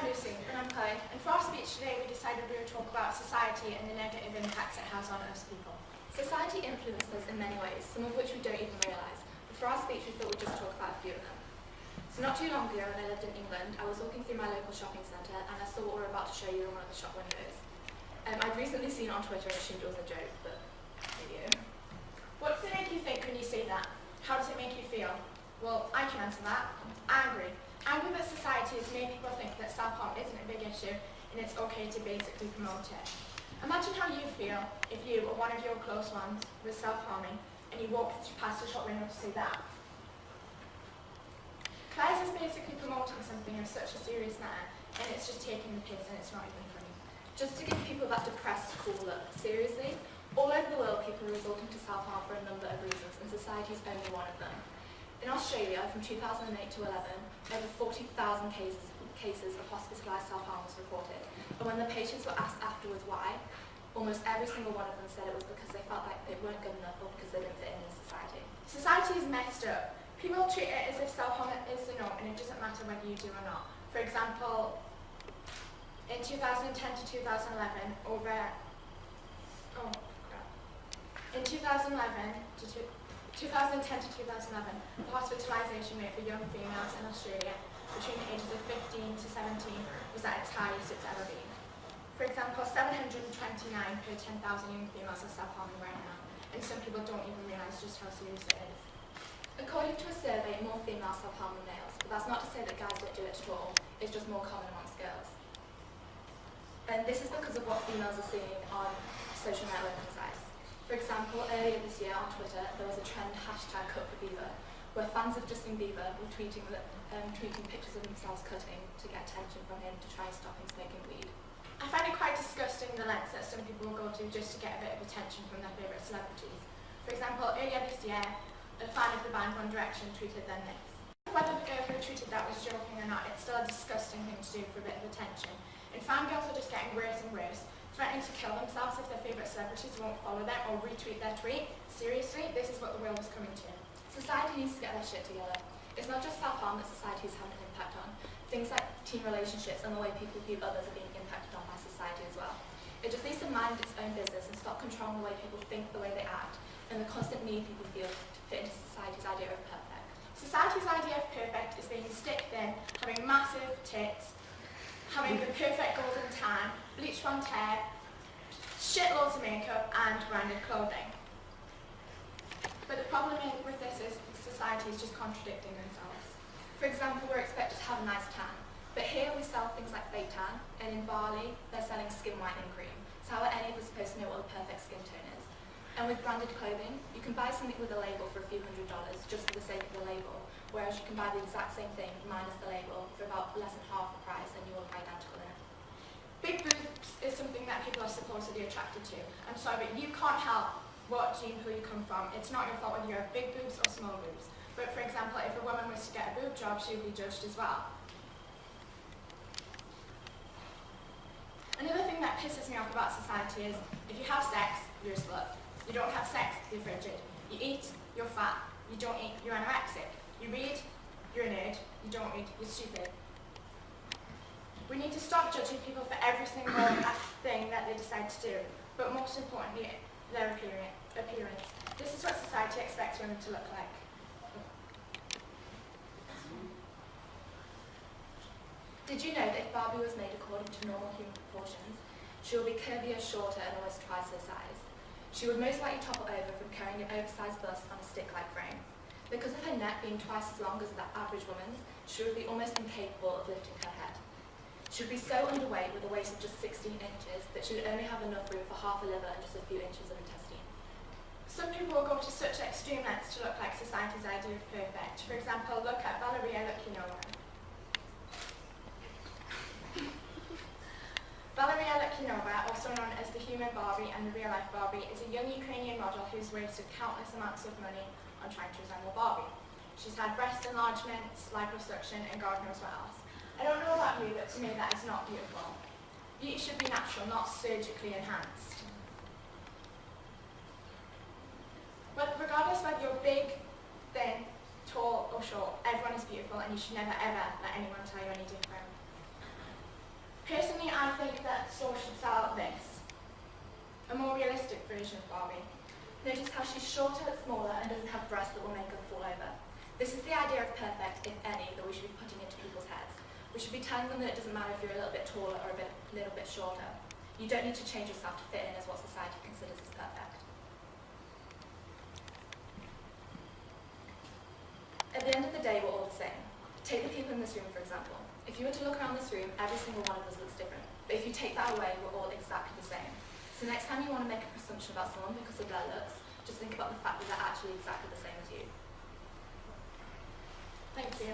Lucy. And I'm Chloe. And for our speech today, we decided we would talk about society and the negative impacts it has on us people. Society influences us in many ways, some of which we don't even realise. But for our speech, we thought we'd just talk about a few of them. So not too long ago, when I lived in England, I was walking through my local shopping centre and I saw what we're about to show you in one of the shop windows. I'd recently seen it on Twitter and assumed it was a joke, but maybe. What does it make you think when you see that? How does it make you feel? Well, I can answer that. Angry. Angry that society has made people think that self-harm isn't a big issue and it's okay to basically promote it. Imagine how you feel if you or one of your close ones was self-harming and you walked past a shop window to see that. Claire's is basically promoting something of such a serious matter and it's just taking the piss and it's not even funny. Just to give people that depressed, cool look. Seriously, all over the world people are resorting to self-harm for a number of reasons, and society is only one of them. In Australia, from 2008 to 11, over 40,000 cases of hospitalised self-harm was reported. And when the patients were asked afterwards why, almost every single one of them said it was because they felt like they weren't good enough or because they didn't fit in society. Society is messed up. People treat it as if self-harm is the norm and it doesn't matter whether you do or not. For example, in 2010 to 2011, in 2010 to 2011, the hospitalisation rate for young females in Australia between the ages of 15 to 17 was at its highest it's ever been. For example, 729 per 10,000 young females are self-harming right now, and some people don't even realise just how serious it is. According to a survey, more females self-harm than males, but that's not to say that guys don't do it at all, it's just more common amongst girls. And this is because of what females are seeing on social networking sites. For example, earlier this year on Twitter, there was a trend #CutForBieber, where fans of Justin Bieber were tweeting pictures of themselves cutting to get attention from him to try and stop him smoking weed. I find it quite disgusting the lengths that some people will go to just to get a bit of attention from their favourite celebrities. For example, earlier this year, a fan of the band One Direction tweeted their this. Whether the girl who tweeted that was joking or not, it's still a disgusting thing to do for a bit of attention. And fangirls are just getting worse and worse, threatening to kill themselves if their favourite celebrities won't follow them or retweet their tweet. Seriously, this is what the world is coming to. Society needs to get their shit together. It's not just self-harm that society is having an impact on. Things like team relationships and the way people view others are being impacted on by society as well. It just needs to mind its own business and stop controlling the way people think, the way they act, and the constant need people feel to fit into society's idea of perfect. Society's idea of perfect is being stick thin, having massive tits, having the perfect golden tan, bleached blonde hair, shitloads of makeup and branded clothing. But the problem with this is society is just contradicting themselves. For example, we're expected to have a nice tan, but here we sell things like fake tan, and in Bali they're selling skin whitening cream. So how are any of us supposed to know what the perfect skin tone is? And with branded clothing, you can buy something with a label for a few $100s just for the sake of the label, whereas you can buy the exact same thing minus the label for about less than half the price and you will buy identical in it. Big boobs is something that people are supposedly attracted to. I'm sorry, but you can't help what gene pool you come from. It's not your fault whether you have big boobs or small boobs. But for example, if a woman was to get a boob job, she would be judged as well. Another thing that pisses me off about society is, if you have sex, you're a slut. You don't have sex, you're frigid. You eat, you're fat. You don't eat, you're anorexic. You read, you're a nerd. You don't read, you're stupid. We need to stop judging people for every single thing that they decide to do, but most importantly, their appearance. This is what society expects women to look like. Did you know that if Barbie was made according to normal human proportions, she would be curvier, shorter, and almost twice her size? She would most likely topple over from carrying an oversized bust on a stick-like frame. Because of her neck being twice as long as the average woman's, she would be almost incapable of lifting her head. She would be so underweight with a waist of just 16 inches that she would only have enough room for half a liver and just a few inches of intestine. Some people will go to such extreme lengths to look like society's idea of perfect. For example, look at Valeria Lukinova. Valeria Lukinova, also known as the human Barbie and the real-life Barbie, is a young Ukrainian model who's wasted countless amounts of money on trying to resemble Barbie. She's had breast enlargements, liposuction, and God knows what else. I don't know about you, but to me that is not beautiful. Beauty should be natural, not surgically enhanced. But regardless whether you're big, thin, tall or short, everyone is beautiful and you should never ever let anyone tell you any different. store should sell this. A more realistic version of Barbie. Notice how she's shorter, smaller, and doesn't have breasts that will make her fall over. This is the idea of perfect, if any, that we should be putting into people's heads. We should be telling them that it doesn't matter if you're a little bit taller or a little bit shorter. You don't need to change yourself to fit in as what society considers as perfect. At the end of the day, we're all the same. Take the people in this room, for example. If you were to look around this room, every single one of us looks different. But if you take that away, we're all exactly the same. So next time you want to make a presumption about someone because of their looks, just think about the fact that they're actually exactly the same as you. Thank you.